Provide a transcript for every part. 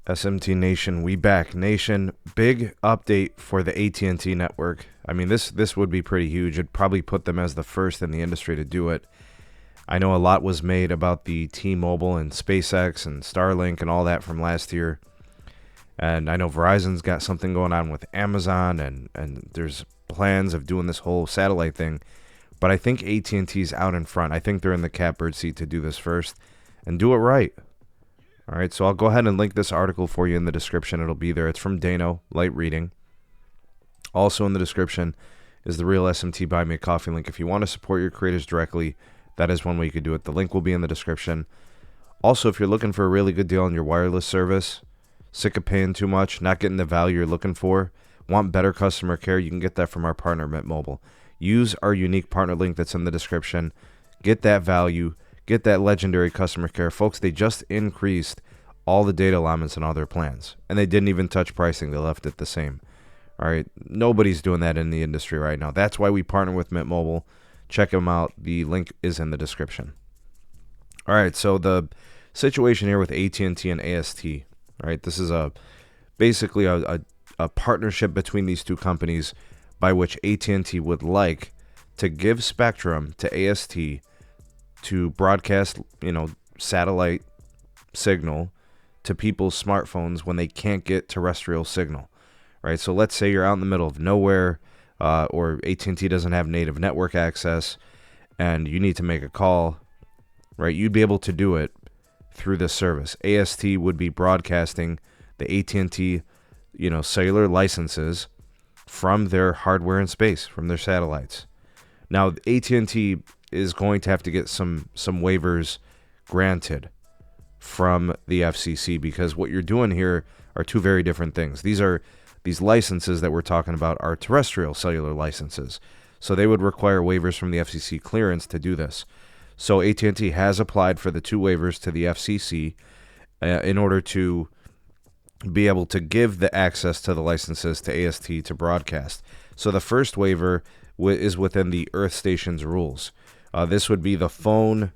SMT Nation, we back. Nation, big update for the AT&T network. I mean, this would be pretty huge. It'd probably put them as the first in the industry to do it. I know a lot was made about the T-Mobile and SpaceX and Starlink and all that from last year. And I know Verizon's got something going on with Amazon, and there's plans of doing this whole satellite thing. But I think AT&T's out in front. I think they're in the catbird seat to do this first and do it right. All right, so I'll go ahead and link this article for you in the description. It'll be there. It's from Dano, light reading. Also in the description is the real SMT Buy Me a Coffee link. If you want to support your creators directly, that is one way you could do it. The link will be in the description. Also, if you're looking for a really good deal on your wireless service, sick of paying too much, not getting the value you're looking for, want better customer care, you can get that from our partner, Mint Mobile. Use our unique partner link that's in the description. Get that value. Get that legendary customer care. Folks, they just increased all the data allotments and all their plans. And they didn't even touch pricing. They left it the same. All right. Nobody's doing that in the industry right now. That's why we partner with Mint Mobile. Check them out. The link is in the description. All right. So the situation here with AT&T and AST. All right. This is basically a partnership between these two companies by which AT&T would like to give spectrum to AST to broadcast, satellite signal to people's smartphones when they can't get terrestrial signal, right? So let's say you're out in the middle of nowhere, or AT&T doesn't have native network access, and you need to make a call, right? You'd be able to do it through this service. AST would be broadcasting the AT&T, cellular licenses from their hardware in space, from their satellites. Now, AT&T is going to have to get some waivers granted from the FCC, because what you're doing here are two very different things. These licenses that we're talking about are terrestrial cellular licenses, so they would require waivers from the FCC clearance to do this. So AT&T has applied for the two waivers to the FCC in order to be able to give the access to the licenses to AST to broadcast. So the first waiver is within the Earth Station's rules. This would be the phone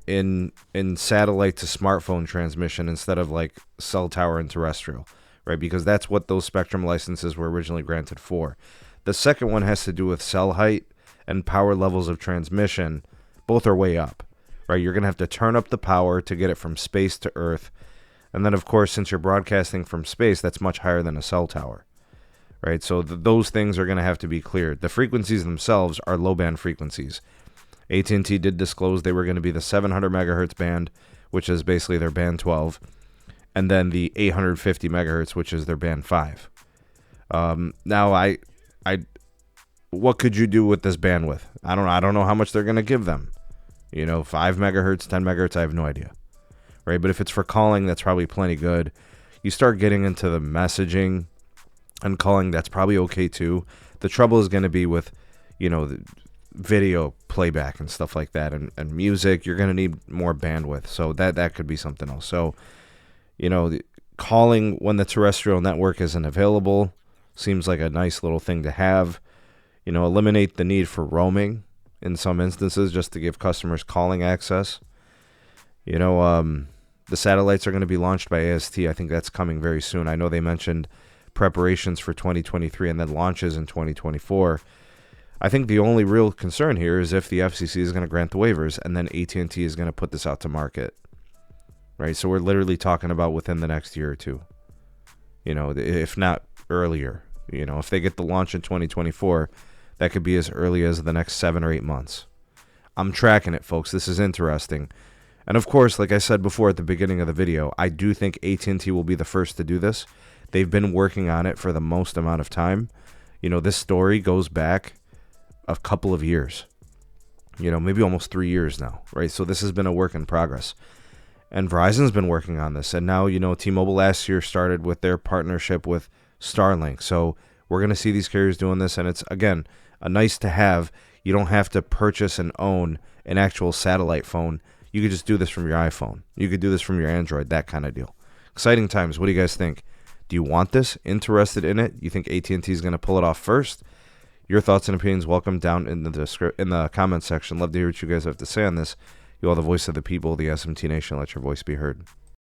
in satellite to smartphone transmission instead of like cell tower and terrestrial, right? Because that's what those spectrum licenses were originally granted for. The second one has to do with cell height and power levels of transmission. Both are way up, right? You're going to have to turn up the power to get it from space to Earth. And then, of course, since you're broadcasting from space, that's much higher than a cell tower, right? So those things are going to have to be cleared. The frequencies themselves are low-band frequencies. AT&T did disclose they were going to be the 700 megahertz band, which is basically their band 12, and then the 850 megahertz, which is their band 5. Now, what could you do with this bandwidth? I don't know how much they're going to give them. 5 megahertz, 10 megahertz, I have no idea, right? But if it's for calling, that's probably plenty good. You start getting into the messaging and calling, that's probably okay too. The trouble is going to be with, the video playback and stuff like that, and music. You're going to need more bandwidth, so that could be something else. So calling when the terrestrial network isn't available seems like a nice little thing to have. Eliminate the need for roaming in some instances just to give customers calling access. The satellites are going to be launched by AST. I think that's coming very soon. I know they mentioned preparations for 2023 and then launches in 2024. I think the only real concern here is if the FCC is going to grant the waivers and then AT&T is going to put this out to market, right? So we're literally talking about within the next year or two, if not earlier. If they get the launch in 2024, that could be as early as the next 7 or 8 months. I'm tracking it, folks. This is interesting. And of course, like I said before at the beginning of the video, I do think AT&T will be the first to do this. They've been working on it for the most amount of time. This story goes back a couple of years, maybe almost 3 years now, right? So this has been a work in progress. And Verizon's been working on this. And now, T-Mobile last year started with their partnership with Starlink. So we're going to see these carriers doing this. And it's, again, a nice to have. You don't have to purchase and own an actual satellite phone. You could just do this from your iPhone. You could do this from your Android, that kind of deal. Exciting times. What do you guys think? Do you want this? Interested in it? You think AT&T is going to pull it off first? Your thoughts and opinions welcome down in the comment section. Love to hear what you guys have to say on this. You are the voice of the people, the SMT Nation. Let your voice be heard.